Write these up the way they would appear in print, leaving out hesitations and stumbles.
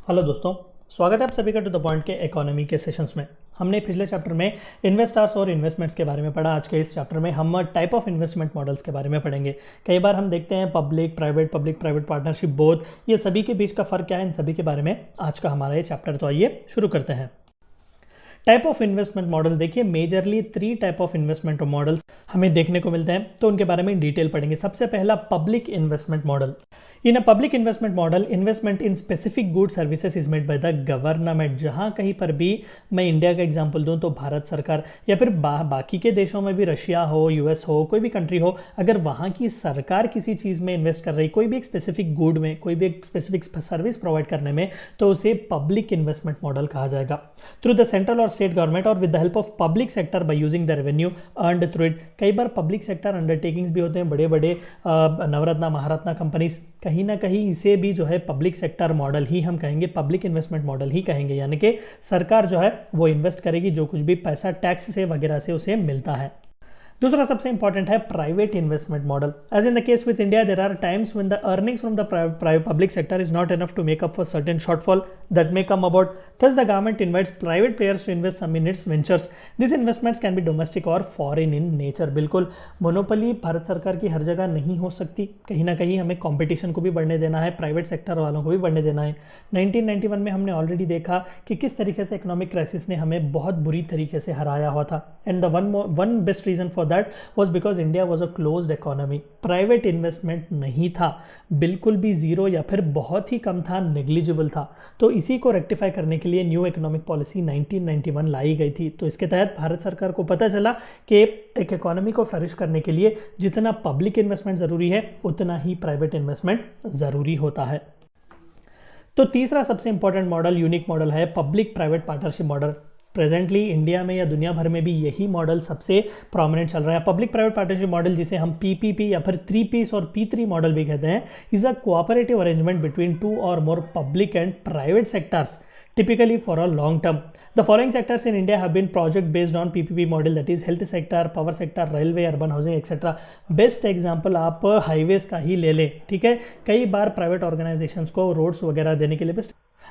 Hello दोस्तों, स्वागत है आप सभी का टू द पॉइंट के इकोनॉमी के सेशंस में। हमने पिछले चैप्टर में इन्वेस्टर्स और इन्वेस्टमेंट्स के बारे में पढ़ा। आज के इस चैप्टर में हम टाइप ऑफ इन्वेस्टमेंट मॉडल्स के बारे में पढ़ेंगे। कई बार हम देखते हैं पब्लिक प्राइवेट पार्टनरशिप बोथ, ये सभी के बीच का फ़र्क क्या है, इन सभी के बारे में आज का हमारा ये चैप्टर। तो आइए शुरू करते हैं। टाइप ऑफ इन्वेस्टमेंट मॉडल देखिए, majorly 3 type of investment models हमें देखने को मिलते हैं, तो उनके बारे में डिटेल पढ़ेंगे। सबसे पहला public investment model. In a public investment model, investment in specific good services is made by the government. जहां कहीं पर भी मैं इंडिया का एग्जांपल दूं तो भारत सरकार, या फिर बाकी के देशों में भी, रशिया हो, यूएस हो, कोई भी कंट्री हो, अगर वहां की सरकार किसी चीज़ में इन्वेस्ट कर रही, कोई भी एक स्पेसिफिक गुड में, कोई भी एक स्पेसिफिक सर्विस प्रोवाइड करने में, तो उसे पब्लिक इन्वेस्टमेंट मॉडल कहा जाएगा। थ्रू द सेंट्रल और स्टेट गवर्नमेंट और with the help of public sector by using the revenue earned through it. कई बार पब्लिक सेक्टर अंडरटेकिंग्स भी होते हैं, बड़े बड़े नवरत्ना महारत्ना कंपनीज, कहीं ना कहीं इसे भी जो है पब्लिक सेक्टर मॉडल ही हम कहेंगे, पब्लिक इन्वेस्टमेंट मॉडल ही कहेंगे। यानी कि सरकार जो है वो इन्वेस्ट करेगी, जो कुछ भी पैसा टैक्स से वगैरह से उसे मिलता है। दूसरा सबसे इंपॉर्टेंट है private investment model. As in the case with India, there are times when the earnings from the public sector is not enough to make up for certain shortfall that may come about. Thus, the government invites private players to invest some in its ventures. These investments can be domestic or foreign in nature. बिल्कुल monopoly Bharat सरकार की हर जगह नहीं हो सकती, कहीं ना कहीं हमें कंपटीशन को भी बढ़ने देना है, प्राइवेट सेक्टर वालों को भी बढ़ने देना है। 1991 में हमने ऑलरेडी देखा कि किस तरीके से इकोनॉमिक क्राइसिस ने हमें बहुत बुरी तरीके से हराया हुआ था। And the one best reason for that was because India was a closed economy. Private investment नहीं था, बिल्कुल भी जीरो या फिर बहुत ही कम था, नेग्लिजिबल था। तो इसी को रेक्टिफाई करने के लिए न्यू इकोनॉमिक पॉलिसी 1991 लाई गई थी। तो इसके तहत भारत सरकार को पता चला कि एक इकोनॉमी को फ्लरिश करने के लिए जितना पब्लिक इन्वेस्टमेंट ज़रूरी है, उतना ही प्राइवेट इन्वेस्टमेंट ज़रूरी होता है। तो तीसरा सबसे इंपॉर्टेंट मॉडल, यूनिक मॉडल है public private partnership model. Presently India में या दुनिया भर में भी यही मॉडल सबसे प्रोमिनेंट चल रहा है। पब्लिक प्राइवेट पार्टनरशिप मॉडल, जिसे हम पीपीपी या फिर 3Ps और P3 मॉडल भी कहते हैं, is a cooperative arrangement between 2 और मोर public and private sectors, typically for a long term. The following sectors in India have been project based on PPP model, that is health sector, power sector, railway, urban housing etc. Best example आप highways का ही ले लें, ठीक है। कई बार private organisations को roads वगैरह देने के लिए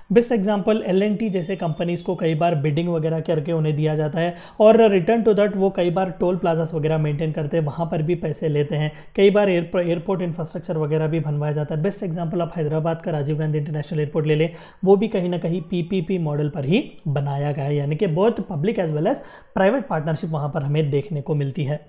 बेस्ट एग्जाम्पल L&T जैसे कंपनीज को कई बार बिडिंग वगैरह करके उन्हें दिया जाता है, और रिटर्न टू दैट वो कई बार टोल प्लाजास वगैरह मेंटेन करते हैं, वहाँ पर भी पैसे लेते हैं। कई बार एयरपोर्ट इंफ्रास्ट्रक्चर वगैरह भी बनवाया जाता है। बेस्ट एग्जाम्पल आप हैदराबाद का राजीव गांधी इंटरनेशनल एयरपोर्ट ले लें, वो भी कहीं ना कहीं PPP मॉडल पर ही बनाया गया है। यानी कि बहुत public as well as private partnership वहाँ पर हमें देखने को मिलती है।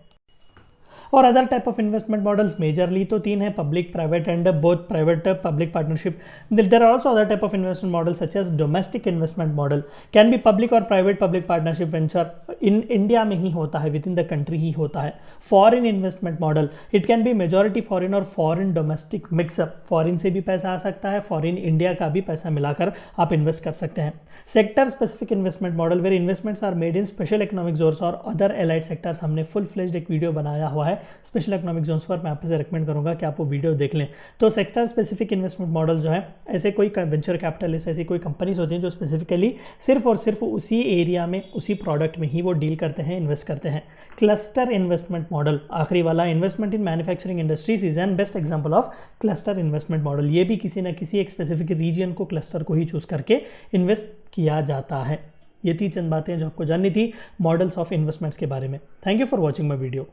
और other type of investment models majorly तो 3 है, public, private and both private public partnership. There are also other type of investment model such as domestic investment model, can be public और private public partnership venture, in India में ही होता है, within the country ही होता है। Foreign investment model, it can be majority foreign और foreign domestic mix up, foreign से भी पैसा आ सकता है, फॉरेन इंडिया का भी पैसा मिलाकर आप इन्वेस्ट कर सकते हैं। Sector specific investment model, where investments are made in special economic zones और अदर एलाइड सेक्टर्स। हमने फुल फ्लेज्ड एक वीडियो बनाया हुआ है स्पेशल इकोनॉमिक जोन्स पर, मैं आपसे रेकमेंड करूंगा कि आप वो वीडियो देख लें। तो सेक्टर स्पेसिफिक इन्वेस्टमेंट मॉडल जो है, ऐसे कोई वेंचर कैपिटलिस्ट, ऐसी कोई कंपनीज होती हैं जो स्पेसिफिकली सिर्फ और सिर्फ उसी एरिया में, उसी प्रोडक्ट में ही वो डील करते हैं, इन्वेस्ट करते हैं। क्लस्टर इन्वेस्टमेंट मॉडल, आखिरी वाला, investment in manufacturing industries is an best example of cluster investment model. ये भी किसी न किसी एक स्पेसिफिक रीजन को, क्लस्टर को ही चूज करके इन्वेस्ट किया जाता है। ये 3 चंद बातें जो आपको जाननी थी मॉडल्स ऑफ इन्वेस्टमेंट्स के बारे में। Thank you for watching my video.